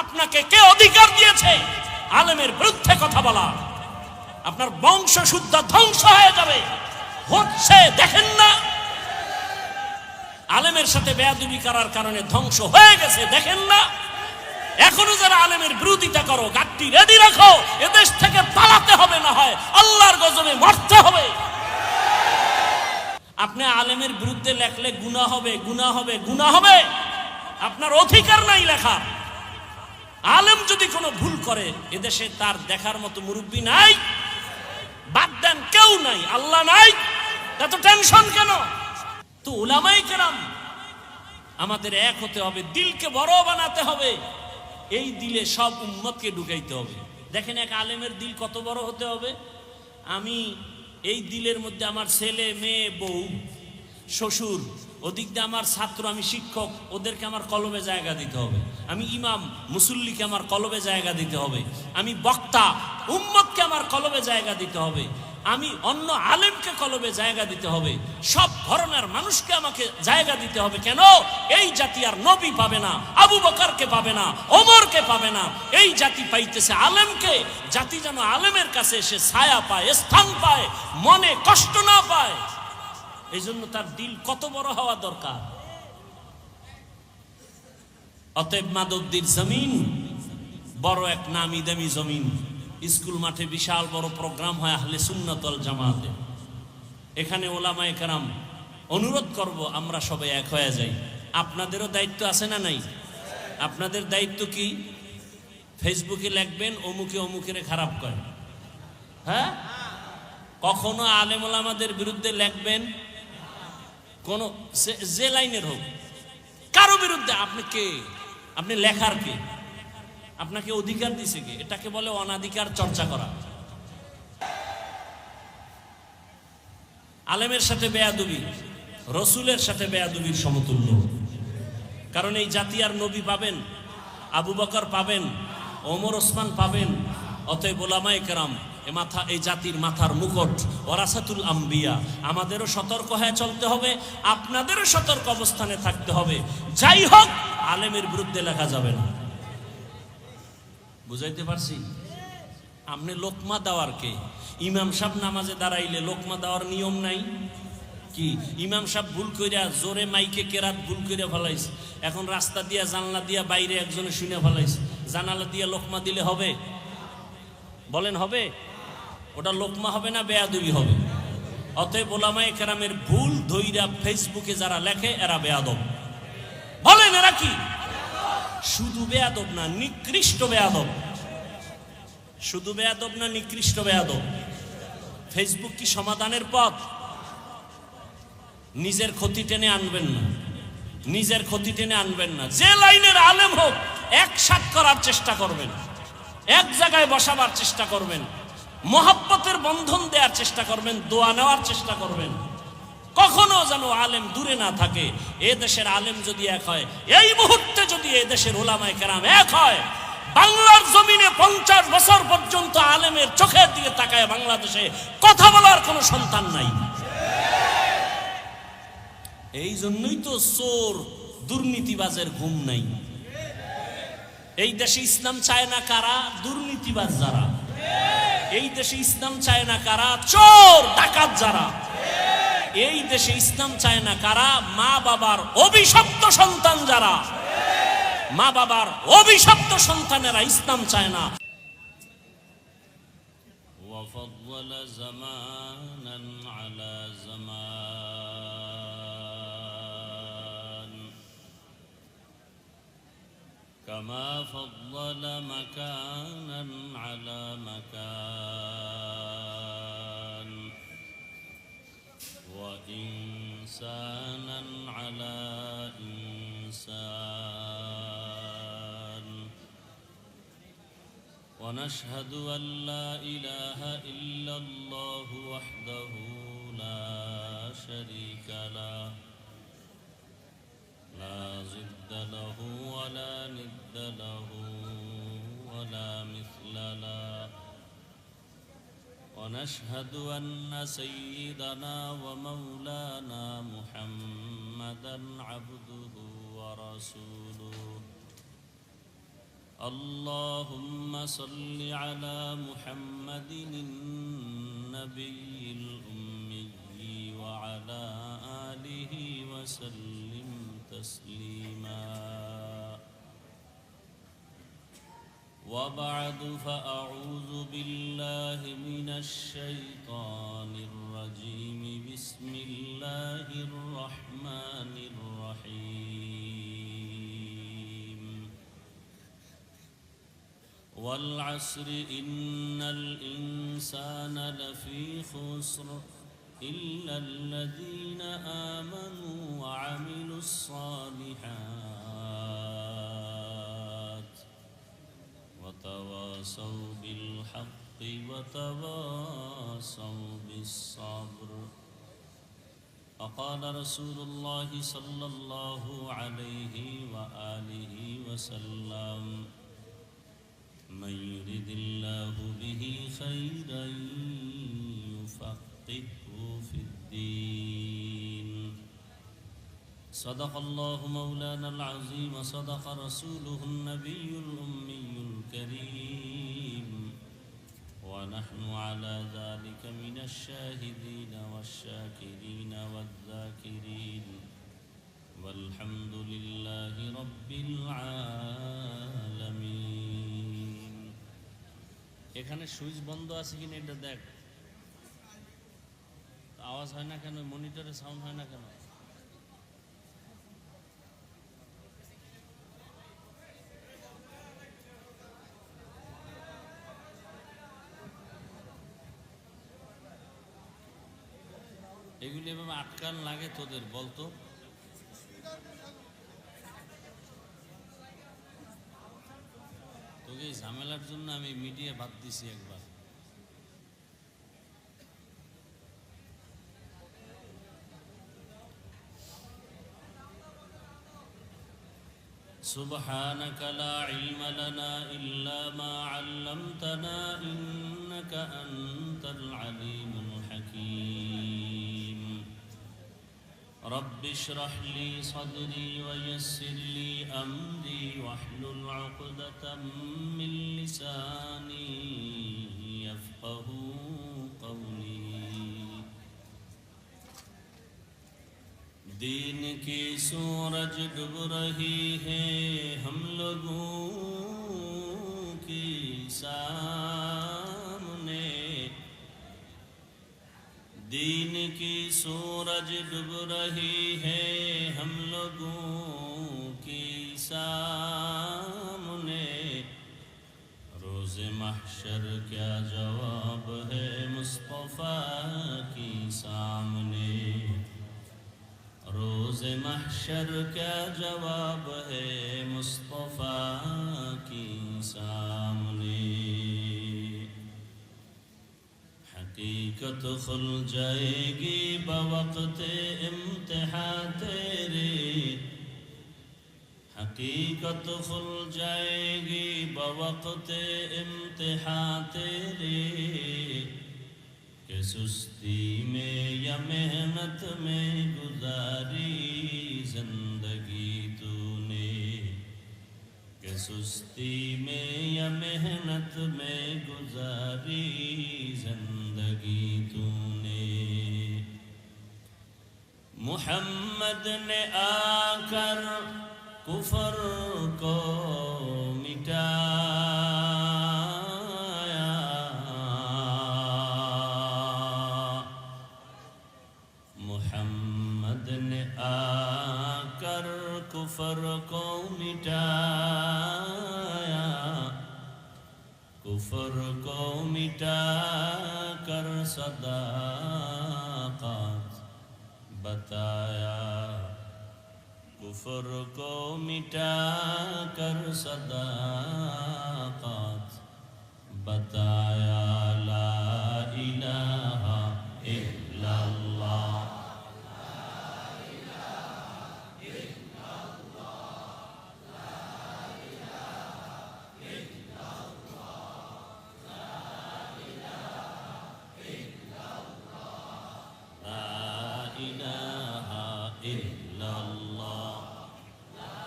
আপনাকে কে অধিকার দিয়েছে আলেমের বিরুদ্ধে কথা বলা? আপনার বংশ শুদ্ধ ধ্বংস হয়ে যাবে। হচ্ছে দেখেন না, আলেমের সাথে বেয়াদবি করার কারণে ধ্বংস হয়ে গেছে, দেখেন না? এখনো যারা আলেমের বিরোধিতা করো, গাড়ি রেডি রাখো, এদেশ থেকে পালাতে হবে, না হয় আল্লাহর গজবে মরতে হবে। আপনি আলেমের বিরুদ্ধে লেখলে গুনাহ হবে, গুনাহ হবে, গুনাহ হবে। আপনার অধিকার নাই লেখা। আলেম যদি কোনো ভুল করে, এদেশে তার দেখার মতো মুরব্বী নাই, বাদ দেন, কেউ নাই, আল্লাহ নাই, এত টেনশন কেন? তো উলামায়ে কেরাম আমাদের এক হতে হবে, দিলকে বড় বানাতে হবে। এই দিলে সব উম্মতকে ঢুকাইতে হবে। দেখেন এক আলেমের দিল কত বড় হতে হবে। আমি এই দিলের মধ্যে আমার ছেলে, মেয়ে, বউ, শ্বশুর, ওদিক দিয়ে আমার ছাত্র, আমি শিক্ষক, ওদেরকে আমার কলবে জায়গা দিতে হবে। আমি ইমাম, মুসল্লিকে আমার কলবে জায়গা দিতে হবে। আমি বক্তা, উম্মতকে আমার কলবে জায়গা দিতে হবে। আমি অন্য আলেমকে কলবে জায়গা দিতে হবে। সব ধরনের মানুষকে আমাকে জায়গা দিতে হবে। কেন? এই জাতি আর নবী পাবে না, আবু বকরকে পাবে না, ওমরকে পাবে না। এই জাতি পাইতেছে আলেমকে। জাতি যেন আলেমের কাছে এসে ছায়া পায়, স্থান পায়, মনে কষ্ট না পায়। এই জন্য তার দিল কত বড় হওয়া দরকার। অতএব মাধবদীর জমিন বড় এক নামি দামি জমিন। স্কুল মাঠে বিশাল বড় প্রোগ্রাম হয় আহলে সুন্নাত ওয়াল জামাতে। এখানে ওলামায়ে কেরাম অনুরোধ করব, আমরা সবাই এক হয়ে যাই। আপনাদেরও দায়িত্ব আছে না নাই? আপনাদের দায়িত্ব কি? ফেসবুকে লিখবেন অমুকে অমুকের খারাপ করে, হ্যাঁ? কখনো আলেম ওলামাদের বিরুদ্ধে লিখবেন, কোন যে লাইনের হোক, কারো বিরুদ্ধে। আপনি কে? আপনি লেখার কে? আপনাকে অধিকার দিছে কে? এটাকে বলে অনাধিকার চর্চা করা। আলেমের সাথে বেয়াদবি রসুলের সাথে বেয়াদবির সমতুল্য। কারণ এই জাতি আর নবী পাবেন, আবু বকর পাবেন, ওমর ওসমান পাবেন। অতএব ওলামায়ে কেরাম এই জাতির মাথার মুকুট, ওয়ারাসাতুল আম্বিয়া। আমাদেরও সতর্ক হয়ে চলতে হবে, আপনাদেরও সতর্ক অবস্থানে থাকতে হবে। যাই হোক, আলেমের বিরুদ্ধে লেখা যাবে না। বুঝাইতে পারছি? আপনি লোকমা দেওয়ার কে? ইমাম সাহেব নামাজে দাঁড়াইলে লোকমা দেওয়ার নিয়ম নাই কি? ইমাম সাহেব ভুল কইরা জোরে মাইকে কেরাত ভুল কইরা ফেলাইছে, এখন রাস্তা দিয়া জানলা দিয়া বাইরে একজনে শুনে ফেলাইছে, জানালা দিয়া লোকমা দিলে হবে? বলেন হবে? ওটা লোকমা হবে না বেয়াদবি হবে? অতএব ওলামায়ে কেরামের ভুল ধইরা ফেসবুকে যারা লেখে এরা বেয়াদব। বলেন এরা কি? শুধু বেয়াদব না, নিকৃষ্ট বেয়াদব। শুধু বেয়াদব না, নিকৃষ্ট বেয়াদব। ফেসবুক কি সমাধানের পথ? নিজের ক্ষতি টেনে আনবেন না, নিজের ক্ষতি টেনে আনবেন না। যে লাইনের আলেম হোক, একসাথ করার চেষ্টা করবেন, এক জায়গায় বসাবার চেষ্টা করবেন, মহব্বতের বন্ধন দেওয়ার চেষ্টা করবেন, দোয়া নেওয়ার চেষ্টা করবেন। কখনো যেন আলেম দূরে না থাকে। এ দেশের আলেম যদি এক হয়, এই মুহূর্তে যদি এ দেশের ওলামায়ে কেরাম এক হয়, বাংলার জমিনে 50 বছর পর্যন্ত আলেমের চোখের দিকে তাকায় বাংলাদেশে কথা বলার কোন সন্তান নাই। এই জন্যই তো চোর দুর্নীতিবাজের ঘুম নাই। এই দেশে ইসলাম চায় না কারা? দুর্নীতিবাজ যারা। এই দেশে ইসলাম চায় না কারা? চোর ডাকাত যারা। এই দেশে ইসলাম চায় না কারা? মা বাবার অভিশপ্ত সন্তান যারা। মা বাবার অভিশপ্ত সন্তানেরা ইসলাম চায় না। ওয়াফাদ্দালা জামানান আলা জামান কামা ফাদ্দালা মাকানান আলা মাকান ওয়া ইনসানান আলা ইনসান ওয়া নাশহাদু আল লা ইলাহা ইল্লাল্লাহু ওয়াহদাহু লা শারীকা লাহু লা জিদ্দা লাহু ওয়া লা নিদ্দা লাহু ওয়া লা মিছলা লাহু ওয়া নাশহাদু আন্না সাইয়্যিদানা ওয়া মাওলানা মুহাম্মাদান আবদুহু ওয়া রাসূলুহু اللهم صل على محمد النبي الأمي وعلى آله وسلم تسليما وبعد فأعوذ بالله من الشيطان الرجيم بسم الله الرحمن الرحيم والعصر إن الإنسان لفي خسر إلا الذين آمنوا وعملوا الصالحات وتواصوا بالحق وتواصوا بالصبر وقال رسول الله صلى الله عليه وآله وسلم من يرد الله به خيرا يفقهه في الدين صدق الله مولانا العظيم صدق رسوله النبي الأمي الكريم ونحن على ذلك من الشاهدين والشاكرين والذاكرين والحمد لله رب العالمين এখানে সুইচ বন্ধ আছে কিনা এটা দেখ আওয়াজ হয় না কেন মনিটরে সাউন্ড হয় না কেন এগুলি এভাবে আটকান লাগে তোদের বলতো তোকে এই ঝামেলার জন্য আমি মিডিয়া বাদ দিছি একবার سبحانك لا علم لنا إلا ما علمتنا إنك أنت العليم الحكيم رب اشرح لي صدري ويسر لي أمري واحلل عقدة من لساني يفقه قولي دین کی سورج ڈوب رہی ہے ہم لوگوں کی سامنے دین کی سورج ڈوب رہی ہے ہم لوگوں کی سامنے روز محشر کیا جواب ہے مصطفیٰ کی سامنے روز محشر کیا جواب ہے مصطفیٰ کی سامنے حقیقت کھل جائے گی بوقت امتحان تیرے حقیقت کھل جائے گی بوقت امتحان تیرے کہ سستی میں یا محنت میں گزاری زندگی تو نے کہ سستی میں یا محنت میں گزاری زندگی تو نے محمد نے آ کر کفر کو مٹایا محمد نے آ کر کفر کو مٹایا کفر کو مٹا کر صداقت بتایا کفر کو مٹا کر صداقت بتایا لا الہ الا اللہ إلا الله لا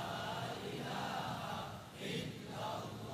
إله إلا الله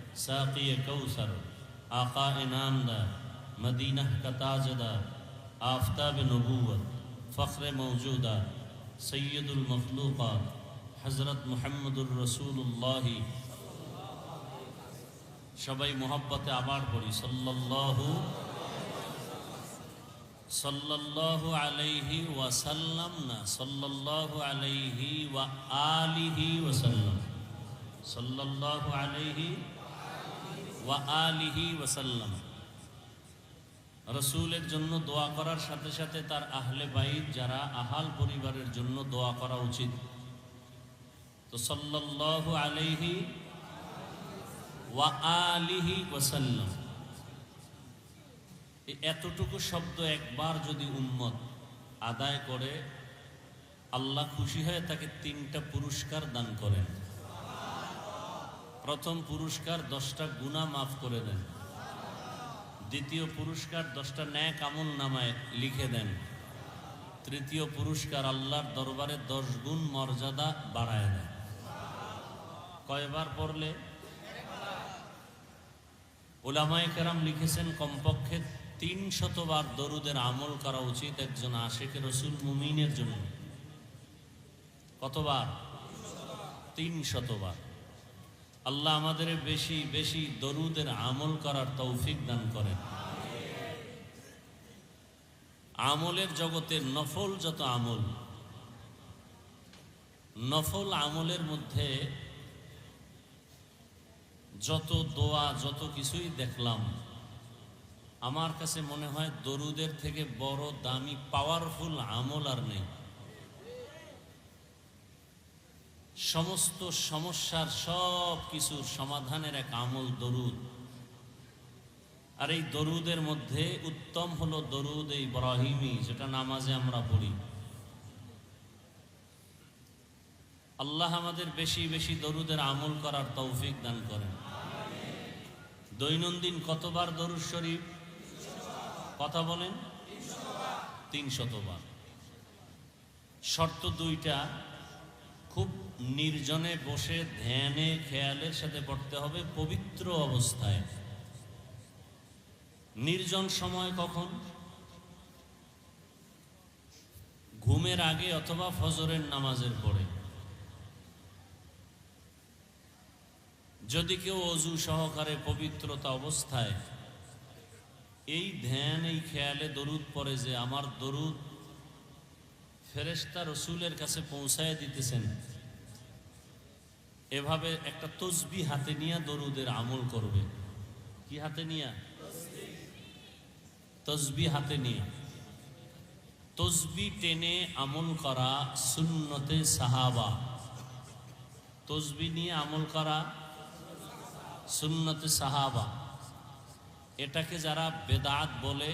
साक़ी कौसर, आका इनामदार, मदीना का ताजदार, आफ्ताब नबूवत, फ़ख्र मौजूदा, सैयदुल मखलूक़ात, हज़रत मुहम्मदुर रसूलुल्लाह। सबाई मोहब्बते आबार पड़ी सल्लल्लाहु अलैहि वसल्लम ना, सल्लल्लाहु अलैहि व आलिहि वसल्लम, सल्लल्लाहु अलैहि व आलिहि वसल्लम। रसूलेर जन्य दोया करार साथे साथे तार आहले बाइत जारा आहाल परिवारेर जन्य दोया करा उचित। तो सल्लल्लाहु अलैहि व आलिहि वसल्लम, एतटुकु शब्द एकबार यदि उम्मत आदाय करे आल्लाह खुशी हये ताके तीनटा पुरस्कार दान करें। प्रथम पुरस्कार 10टा गुनाह माफ करे दें, द्वितीय पुरस्कार 10टा न्याक আমল নামায় लिखे दें, तृतीय पुरस्कार आल्लाहर दरबारे 10 गुण मर्यादा बाड़ाय दें। कयबार पढ़ले? उलामाए केराम लिखेছেন कमपक्षे 300 বার দরুদের আমল করা উচিত একজন আশিক রাসূল মুমিনের জন্য। কতবার? 300 বার। আল্লাহ আমাদের বেশি বেশি দরুদের আমল করার তৌফিক দান করেন। আমলের জগতে নফল যত আমল, নফল আমলের মধ্যে যত দোয়া যত কিছুই দেখলাম, আমার কাছে মনে হয় দরুদের থেকে বড় দামি পাওয়ারফুল আমল আর নেই। সমস্ত সমস্যার সব কিছুর সমাধানের এক আমল দরুদ। আর এই দরুদের মধ্যে উত্তম হলো দরুদ ইব্রাহিমি, যেটা নামাজে আমরা পড়ি। আল্লাহ আমাদের বেশি বেশি দরুদের আমল করার তৌফিক দান করেন। দৈনন্দিন কতবার দরুদ শরীফ? কথা বলেন। 300 বার। শর্ত 2টা, খুব নির্জনে বসে ধ্যানে খেয়ালের সাথে পড়তে হবে, পবিত্র অবস্থায়। নির্জন সময় কখন? ঘুমের আগে অথবা ফজরের নামাজের পরে। যদি কেউ অজু সহকারে পবিত্রতা অবস্থায় এই ধ্যান এই খেয়ালে দরুদ পড়ে যে আমার দরুদ ফেরেশতা রসুলের কাছে পৌঁছায় দিতেছেন, এভাবে একটা তসবিহ হাতে নিয়ে দরুদের আমল করবে। কি হাতে নিয়ে? তসবিহ হাতে নিয়ে। তসবিহ টেনে আমল করা সুন্নতে সাহাবা। তসবিহ নিয়ে আমল করা সুন্নতে সাহাবা। এটাকে যারা বেদাত বলে,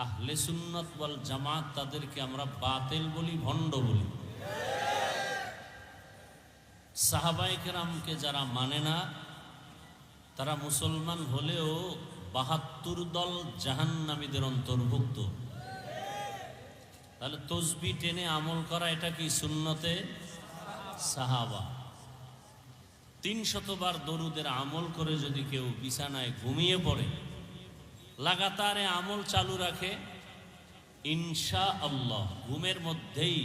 আহলে সুন্নাত ওয়াল জামাত তাদেরকে আমরা বাতিল বলি, ভণ্ড বলি। সাহাবায়ে কেরামকে যারা মানে না তারা মুসলমান হলেও 72 দল জাহান্নামীদের অন্তর্ভুক্ত। তাহলে তসবিহ টেনে আমল করা এটা কি? সুন্নতে সাহাবা। 300 বার দরুদের আমল করে যদি কেউ বিছানায় ঘুমিয়ে পড়ে, লাগাতারে আমল চালু রাখে, ইনশাআল্লাহ ঘুমের মধ্যেই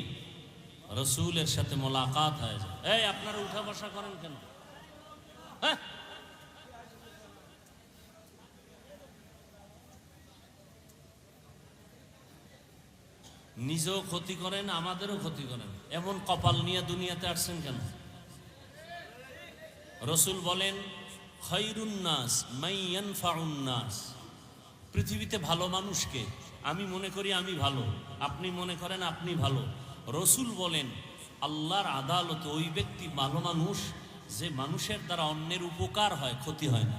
রসুলের সাথে মোলাকাত হয়ে যায়। এই আপনারা উঠা বসা করেন কেন? হ্যাঁ, নিজেও ক্ষতি করেন, আমাদেরও ক্ষতি করেন। এমন কপাল নিয়ে দুনিয়াতে আসছেন কেন? রসুল বলেন খায়রুন নাস মান ইয়ানফাউন নাস। পৃথিবীতে ভালো মানুষকে, আমি মনে করি আমি ভালো, আপনি মনে করেন আপনি ভালো। রসুল বলেন আল্লাহর আদালতে ওই ব্যক্তি ভালো মানুষ যে মানুষের দ্বারা অন্যের উপকার হয়, ক্ষতি হয় না।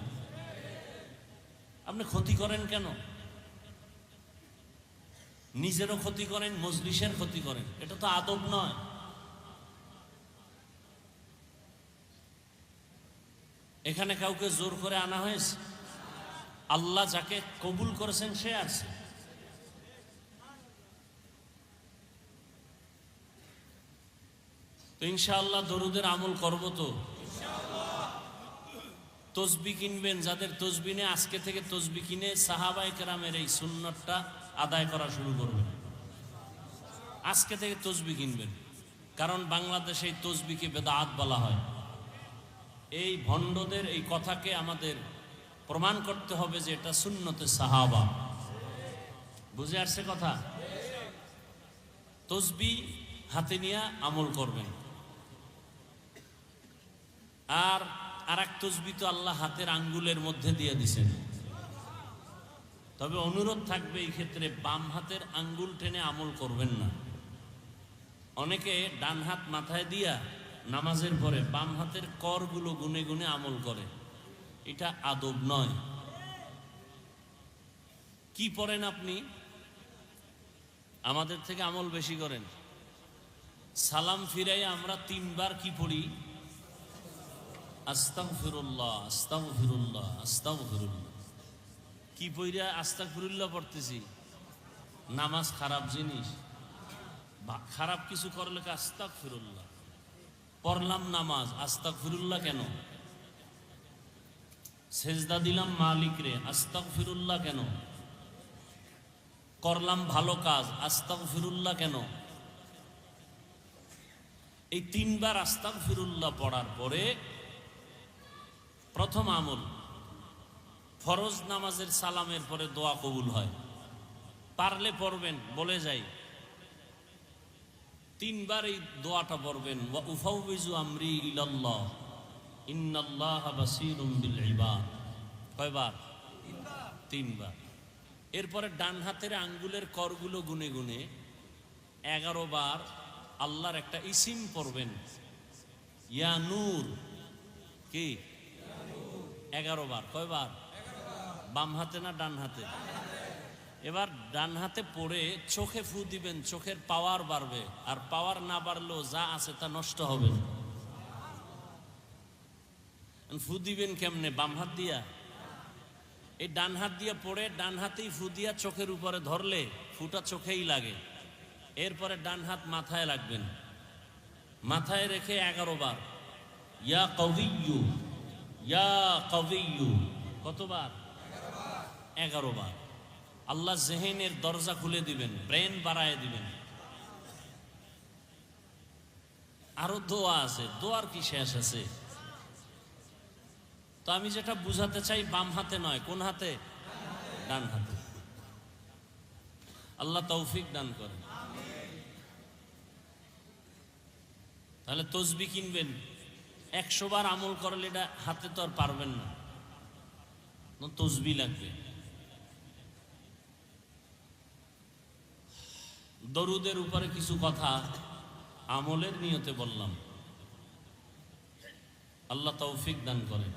আপনি ক্ষতি করেন কেন? নিজেরও ক্ষতি করেন, মজলিসের ক্ষতি করেন, এটা তো আদব নয়। এখানে কাউকে জোর করে আনা হয়েছে? আল্লাহ যাকে কবুল করেছেন সে আছে। তো ইনশাআল্লাহ দরুদের আমল করব তো। তসবি কিনবেন, যাদের তসবি নেই আজকে থেকে তসবি কিনে সাহাবায়ে কেরামের এই সুন্নতটা আদায় করা শুরু করবেন। আজকে থেকে তসবি কিনবেন, কারণ বাংলাদেশে এই তসবিকে বেদাত বলা হয়। এই ভণ্ডদের এই কথাকে আমাদের প্রমাণ করতে হবে যে এটা সুন্নতে সাহাবা। বুঝে আসছে কথা? তসবি হাতে নিয়ে আমল করবেন। আর এক তসবি তো আল্লাহ হাতের আঙ্গুলের মধ্যে দিয়ে দিছেন। তবে অনুরোধ থাকবে এই ক্ষেত্রে বাম হাতের আঙ্গুল টেনে আমল করবেন না। অনেকে ডান হাত মাথায় দিয়া নামাজের পরে বাম হাতের করগুলো গুনে গুনে আমল করে, এটা আদব নয়। কি পড়েন আপনি? আমাদের থেকে আমল বেশি করেন। সালাম ফিরাই আমরা 3 বার কি পড়ি? আস্তাগফিরুল্লাহ, আস্তাগফিরুল্লাহ, আস্তাগফিরুল্লাহ। কি পইরা আস্তাগফিরুল্লাহ পড়তেছি? নামাজ খারাপ জিনিস, খারাপ কিছু করলে আস্তাগফিরুল্লাহ। পড়লাম নামাজ, আস্তাগফিরুল্লাহ কেন? সেজদা দিলাম মালিক রে, আস্তাগফিরুল্লাহ কেন? করলাম ভালো কাজ, আস্তাগফিরুল্লাহ কেন? এই 3 বার আস্তাগফিরুল্লাহ পড়ার পরে প্রথম আমল, ফরজ নামাজের সালামের পরে দোয়া কবুল হয়। পারলে পড়বেন, বলে যাই 3 বার এই দোয়াটা পড়বেন, ওয়া উফাউযু আমরি ইলাল্লাহ ইন্নাল্লাহা বাসীরুম বিল ইবাদ। কয়বার? 3 বার। এরপরে ডান হাতের আঙ্গুলের করগুলো গুনে গুনে 11 বার আল্লাহর একটা ইসিম পড়বেন, ইয়া নূর। কি? 11 বার। কয়বার? বাম হাতে না ডান হাতে? এবার ডান হাতে পড়ে চোখে ফু দিবেন, চোখের পাওয়ার বাড়বে। আর পাওয়ার না বাড়লেও যা আছে তা নষ্ট হবে। ফু দিবেন কেমনে? বাম হাত দিয়া। এই ডান হাত দিয়ে পড়ে ডান হাতেই ফু দিয়া চোখের উপরে ধরলে ফুটা চোখেই লাগে। এরপরে ডান হাত মাথায় রাখবেন, মাথায় রেখে 11 বার ইয়া কবিয়্যু, ইয়া কবিয়্যু। কতবার? 11 বার। আল্লাহ জেহেনের দরজা খুলে দিবেন, ব্রেন বাড়ায় দিবেন। আরো দোয়া আছে, দোয়ার কি শেষ আছে? তো আমি যেটা বুঝাতে চাই, বাম হাতে নয়, কোন হাতে? ডান হাতে। আল্লাহ তৌফিক দান করেন। তাহলে তসবি কিনবেন, 100 বার আমল করলে এটা হাতে তো আর পারবেন না, তসবি লাগবে। দরুদের উপরে কিছু কথা আমলের নিয়তে বললাম। আল্লাহ তৌফিক দান করেন।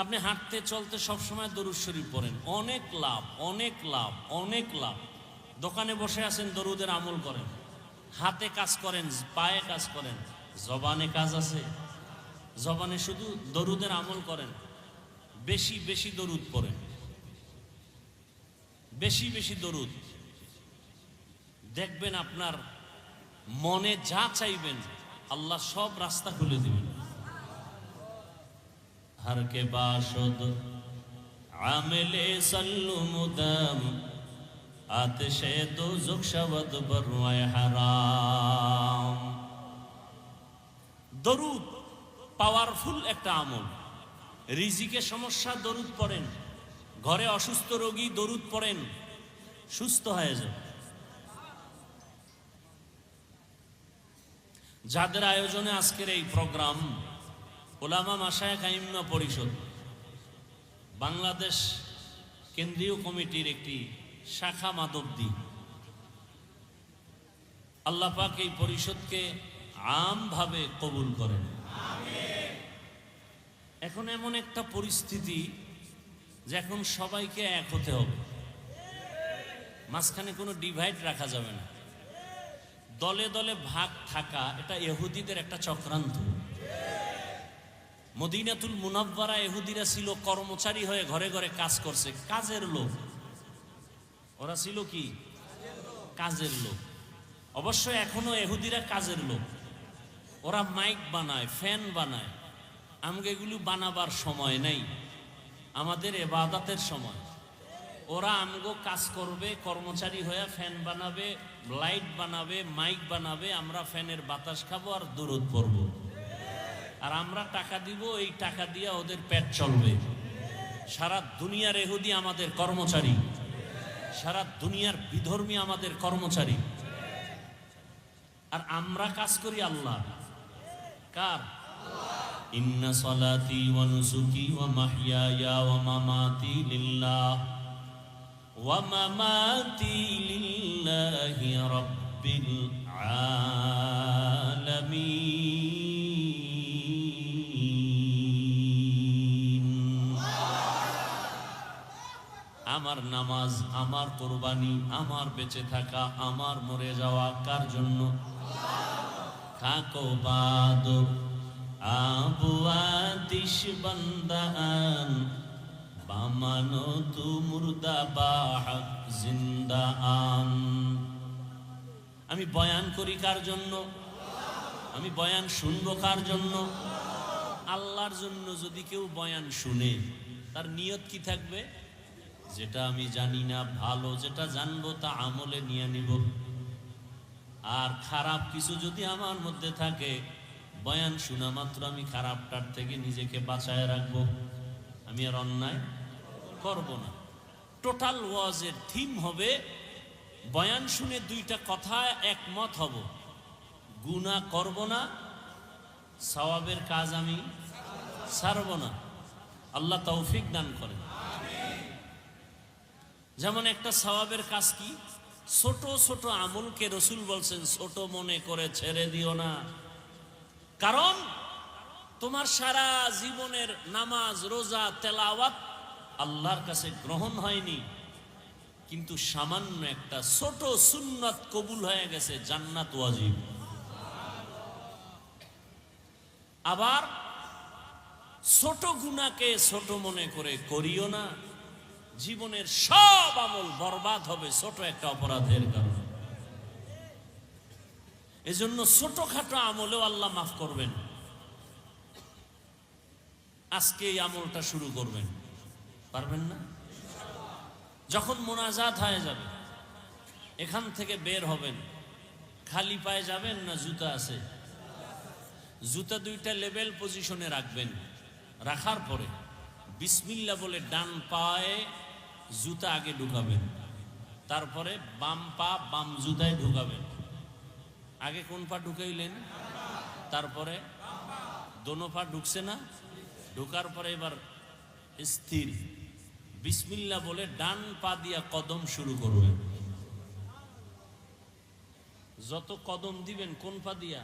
আপনি হাঁটতে চলতে সবসময় দরুদ শরীফ পড়েন, অনেক লাভ, অনেক লাভ, অনেক লাভ। দোকানে বসে আছেন, দরুদের আমল করেন। হাতে কাজ করেন, পায়ে কাজ করেন, জবানে কাজ আছে, জবানে শুধু দরুদের আমল করেন। বেশি বেশি দরুদ পড়েন, বেশি বেশি দরুদ। দেখবেন আপনার মনে যা চাইবেন আল্লাহ সব রাস্তা খুলে দিবেন। हर के बाशुद आमिले सल्लु मुदम आतिशे दोज़ख शवद बरवाए হারাম। দরুদ পাওয়ারফুল একটা আমল। রিজিকে সমস্যা, দরুদ পড়েন। ঘরে অসুস্থ রোগী, দরুদ পড়েন, সুস্থ হয়ে যাবে। যাদের আয়োজনে আজকের এই প্রোগ্রাম, উলামা মাশায়েখ আইম্মা পরিষদ, বাংলাদেশ কেন্দ্রীয় কমিটির একটি শাখা মাধবদী। আল্লাহ পাক এই পরিষদকে আমভাবে কবুল করেন। এখন এমন একটা পরিস্থিতি যে এখন সবাইকে এক হতে হবে, মাঝখানে কোনো ডিভাইড রাখা যাবে না। দলে দলে ভাগ থাকা এটা ইহুদিদের একটা চক্রান্ত। মদিনাতুল মুনাওয়ারা ইহুদিরা ছিল কর্মচারী হয়ে ঘরে ঘরে কাজ করছে, কাজের লোক। ওরা ছিল কি? কাজের লোক। অবশ্য এখনো ইহুদিরা কাজের লোক। ওরা মাইক বানায়, ফ্যান বানায়, আমাকে এগুলো বানাবার সময় নেই, আমাদের ইবাদতের সময়। ওরা আমগো কাজ করবে, কর্মচারী হয়ে ফ্যান বানাবে, লাইট বানাবে, মাইক বানাবে, আমরা ফ্যানের বাতাস খাবো আর দুরূদ পড়ব, আর আমরা টাকা দিব, এই টাকা দিয়ে ওদের পেট চলবে। সারা দুনিয়ার এহুদি আমাদের কর্মচারী, সারা দুনিয়ার বিধর্মী আমাদের কর্মচারী, আর আমরা কাজ করি আল্লাহ কার? ইন্না সালাতি ওয়া নুসুকি ওয়া মাহইয়ায়া ওয়া মামাতি লিল্লাহ ওয়া মামাতি লিল্লাহি রাব্বিল আলামিন। আমার নামাজ, আমার কুরবানি, আমার বেঁচে থাকা, আমার মরে যাওয়া কার জন্য? খাকো বাদ আবু আতিশ বান্দান বামানো তু মুর্দা বাহক জিন্দা আন। আমি বয়ান করি কার জন্য? আমি বয়ান শুনবো কার জন্য? আল্লাহর জন্য। যদি কেউ বয়ান শুনে, তার নিয়ত কি থাকবে? যেটা আমি জানি না ভালো, যেটা জানবো তা আমলে নিয়ে নিব। আর খারাপ কিছু যদি আমার মধ্যে থাকে, বয়ান শোনা মাত্র আমি খারাপটার থেকে নিজেকে বাঁচায় রাখবো, আমি আর অন্যায় করব না। টোটাল ওয়াজের থিম হবে, বয়ান শুনে দুইটা কথা একমত হব, গুনাহ করব না, সওয়াবের কাজ আমি ছাড়ব না। আল্লাহ তৌফিক দান করেন। যেমন একটা সওয়াবের কাজ কি? ছোট ছোট আমলকে রসুল বলছেন ছোট মনে করে ছেড়ে দিও না। কারণ তোমার সারা জীবনের নামাজ, রোজা, তেলাওয়াত আল্লাহর কাছে গ্রহণ হয়নি, কিন্তু সামান্য একটা ছোট সুন্নাত কবুল হয়ে গেছে, জান্নাত ওয়াজিব। আবার ছোট গুনাহকে ছোট মনে করে করিও না, জীবনের সব আমল বরবাদ হবে ছোট একটা অপরাধের কারণে। এজন্য ছোটখাটো আমলেও আল্লাহ মাফ করবেন। আজকে এই আমলটা শুরু করবেন, পারবেন না? যখন মোনাজাত হয়ে যাবে, এখান থেকে বের হবেন, খালি পায়ে যাবেন না জুতা আছে? জুতা দুইটা লেভেল পজিশনে রাখবেন। রাখার পরে বিসমিল্লাহ বলে ডান পায়ে জুতা আগে ঢুকাবেন, তারপরে বাম পা বাম জুতায় ঢুকাবেন। আগে কোন পা ঢুকাইলেন? তারপরে দোনো পা ঢুকছে না? ঢুকার পরে এবার স্থির বিসমিল্লাহ বলে ডান পা দিয়া কদম শুরু করবেন। যত কদম দিবেন কোন পা দিয়া?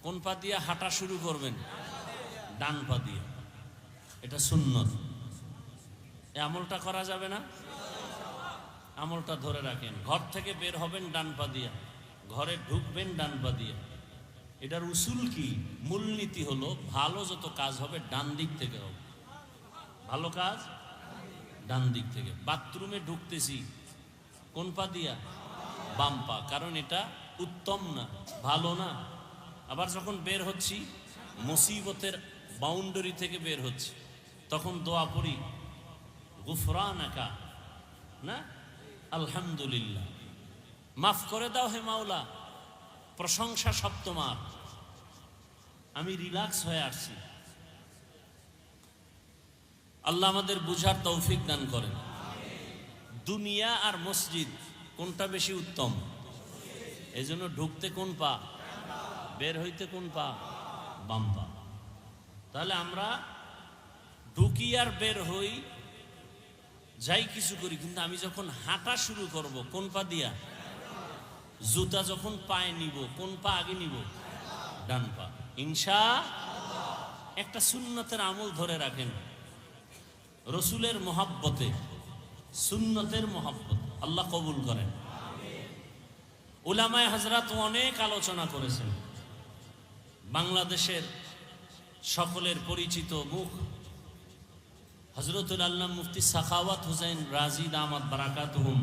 কোন পা দিয়া হাঁটা শুরু করবেন? ডান পা দিয়া। এটা সুন্নত। এই আমলটা করা যাবে না? আমলটা ধরে রাখেন। ঘর থেকে বের হবেন ডান পা দিয়া, ঘরে ঢুকবেন ডান পা দিয়া। এটার উসুল কি? মূলনীতি হলো ভালো যত কাজ হবে ডান দিক থেকে হবে। ভালো কাজ ডান দিক থেকে। বাথরুমে ঢুকতেছি কোন পা দিয়া? বাম পা। কারণ এটা উত্তম না, ভালো না। আবার যখন বের হচ্ছি, মুসিবতের বাউন্ডারি থেকে বের হচ্ছে, তখন দোয়া পড়ি গুফরানাকা, না আলহামদুলিল্লাহ, মাফ করে দাও হে মাওলা, প্রশংসা সব তোমার, আমি রিল্যাক্স হয়ে আসছি। আল্লাহ আমাদের বুঝার তৌফিক দান করেন। দুনিয়া আর মসজিদ কোনটা বেশি উত্তম? এই জন্য ঢুকতে কোন পা, বের হইতে কোন পা? বাম পা। তাহলে আমরা ঢুকি আর বের হই, যাই কিছু করি, কিন্তু আমি যখন হাঁটা শুরু করব কোন পা দিয়া? জুতা যখন পায়ে নিব কোন পা আগে নিব? ডান পা। ইনশাআল্লাহ। একটা সুন্নতের আমল ধরে রাখেন, রসুলের মহাব্বতে, সুন্নতের মহাব্বত আল্লাহ কবুল করেন। উলামায়ে হযরত অনেক আলোচনা করেছেন। বাংলাদেশের সকলের পরিচিত মুখ হযরতুল আল্লামা মুফতি সাখাওয়াত হুসাইন রাজি দামাত বারাকাতুহুম,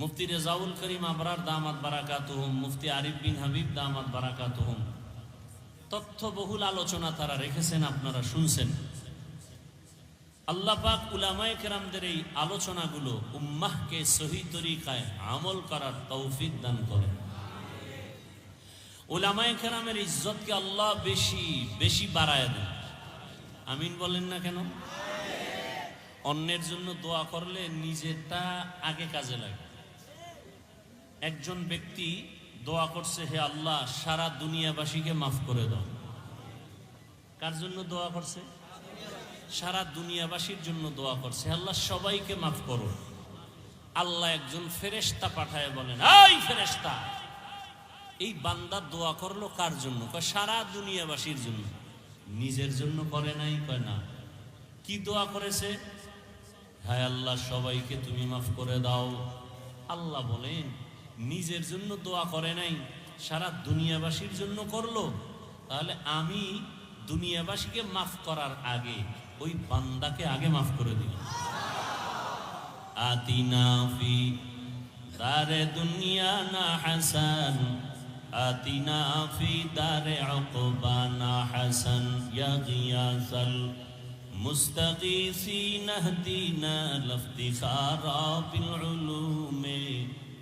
মুফতি রেজাউল করিম আবরার দামাত বারাকাতুহুম, মুফতি আরিফ বিন হাবিব দামাত বারাকাতুহুম, তথ্যবহুল আলোচনা তারা রেখেছেন, আপনারা শুনছেন। আল্লাহ পাক উলামায়ে কেরামদের এই আলোচনাগুলো উম্মাহকে সহি তরিকায় আমল করার তৌফিক দান করেন। উলামায়ে কেরামের ইজ্জতকে আল্লাহ বেশি বেশি বাড়ায় দেন। আমিন বলেন না কেন? অন্যের জন্য দোয়া করলে নিজেরটা আগে কাজে লাগে। একজন ব্যক্তি দোয়া করছে, হে আল্লাহ সারা দুনিয়াবাসীকে মাফ করে দাও। কার জন্য দোয়া করছে? সারা দুনিয়াবাসীর জন্য দোয়া করছে, আল্লাহ সবাইকে মাফ করো। আল্লাহ একজন ফেরেশতা পাঠায় বলেন, এই ফেরেশতা, এই বান্দা দোয়া করলো কার জন্য? কয় সারা দুনিয়াবাসীর জন্য। নিজের জন্য করে নাই? কয় না। কি দোয়া করেছে? হায় আল্লাহ সবাইকে তুমি মাফ করে দাও। আল্লাহ বলেন নিজের জন্য দোয়া করে নাই, সারা দুনিয়াবাসীর জন্য করলো। তাহলে আমি দুনিয়াবাসীকে মাফ করার আগে ওই বান্দাকে আগে মাফ করে দিলাম। আতিনা ফি দারে দুনিয়া না হাসান, আতিনা ফি দারে উকবা না হাসান, ইয়া গিয়াসাল মুস্তাগীসিন ইহদিনা লিফতিখারা বিল উলুমে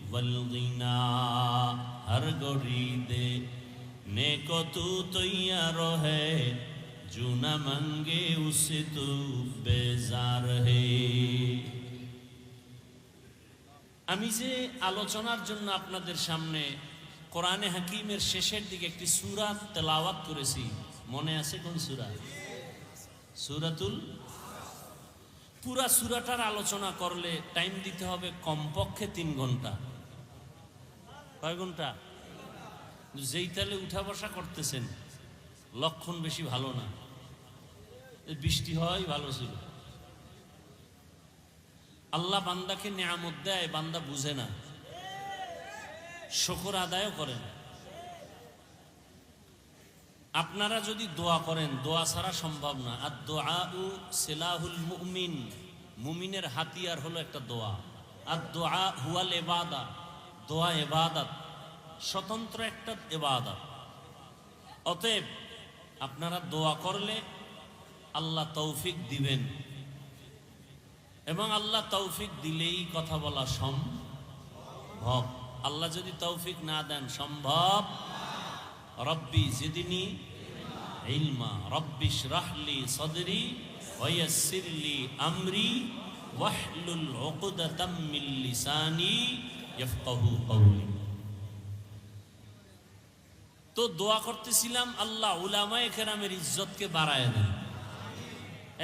ওয়াল গিনা। হর গড়ি দে नेको तू तैयार है, जो न मांगे उससे तू बेजार है। আমি যে আলোচনার জন্য আপনাদের সামনে কোরআনে হাকিমের শেষের দিকে একটি সূরা তেলাওয়াত করেছি, মনে আছে কোন সূরা? সূরাতুল। পুরা সূরাটার আলোচনা করলে টাইম দিতে হবে কমপক্ষে 3 ঘন্টা। কয় ঘন্টা? যেই তালে উঠা বসা করতেছেন লক্ষণ বেশি ভালো না। বৃষ্টি হয় ভালো ছিল। আল্লাহ বান্দাকে নিয়ামত দেয়, বান্দা বুঝে না, শুকর আদায়ও করেন। আপনারা যদি দোয়া করেন, দোয়া ছাড়া সম্ভব না। আর দুআউ সিলাহুল মুমিন, মুমিনের হাতিয়ার হলো একটা দোয়া। আর দোয়া হুয়াল ইবাদা, দোয়া ইবাদত, স্বতন্ত্র একটা ইবাদত। অতএব আপনারা দোয়া করলে আল্লাহ তৌফিক দিবেন, এবং আল্লাহ তৌফিক দিলেই কথা বলা সম্ভব। আল্লাহ যদি তৌফিক না দেন সম্ভব। রব্বি জিদনি ইলমা, রব্বি ইশরাহ লি সাদরি ওয়া ইয়াসসির লি আমরি ওয়াহলুল উকদাতাম মিন লিসানি ইয়াফকাহু কওলি। তো দোয়া করতেছিলাম আল্লাহ উলামায়ে কেরামের ইজ্জতকে বাড়ায় দেন।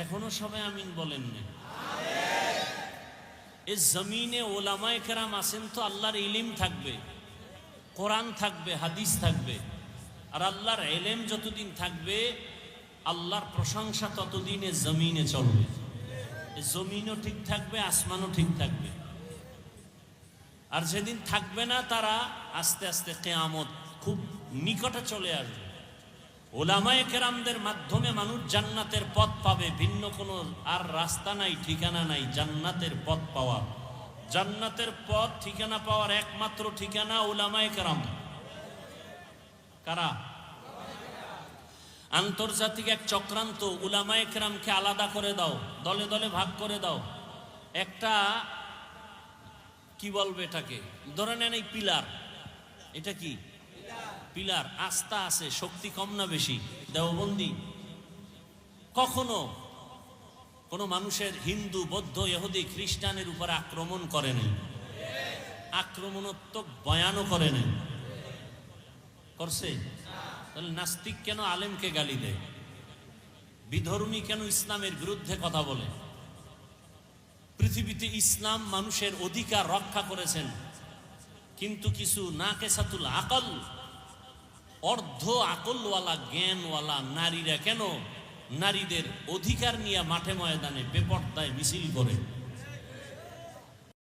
এখনো সবাই আমিন বলেন না? এই জমিনে উলামায়ে কেরাম আছেন তো আল্লাহর ইলম থাকবে, কোরআন থাকবে, হাদিস থাকবে। আর আল্লাহর ইলম যতদিন থাকবে আল্লাহর প্রশংসা ততদিন এই জমিনে চলবে। এই জমিনও ঠিক থাকবে, আসমানও ঠিক থাকবে। আর যেদিন থাকবে না তারা আস্তে আস্তে কিয়ামত খুব নিকটে চলে আসবে। উলামায়ে কেরামদের মাধ্যমে মানুষ জান্নাতের পথ পাবে, ভিন্ন কোনো আর রাস্তা নাই, ঠিকানা নাই জান্নাতের পথ পাওয়ার। জান্নাতের পথ ঠিকানা পাওয়ার একমাত্র ঠিকানা উলামায়ে কেরাম। কারা? আন্তর্জাতিক এক চক্রান্ত উলামায়ে কেরামকে আলাদা করে দাও, দলে দলে ভাগ করে দাও। একটা কি বলবে এটাকে, ধরে নেন এই পিলার, এটা কি পিলার, আস্থা আছে, শক্তি কম না বেশি? দেওবন্দি কখনো কোনো মানুষের হিন্দু, বৌদ্ধ, ইহুদি, খ্রিস্টানের উপর আক্রমণ করে নাই, আক্রমণাত্মক বয়ানও করে নাই। করছে? তাহলে নাস্তিক কেন আলেমকে গালি দেয়? বিধর্মী কেন ইসলামের বিরুদ্ধে কথা বলে? পৃথিবীতে ইসলাম মানুষের অধিকার রক্ষা করেছেন, কিন্তু কিছু নাকেসাতুল আকল, অর্ধ আকলওয়ালা, জ্ঞানওয়ালা নারীরা কেন নারীদের অধিকার নিয়ে মাঠে ময়দানে বেপরদায় মিছিল করে?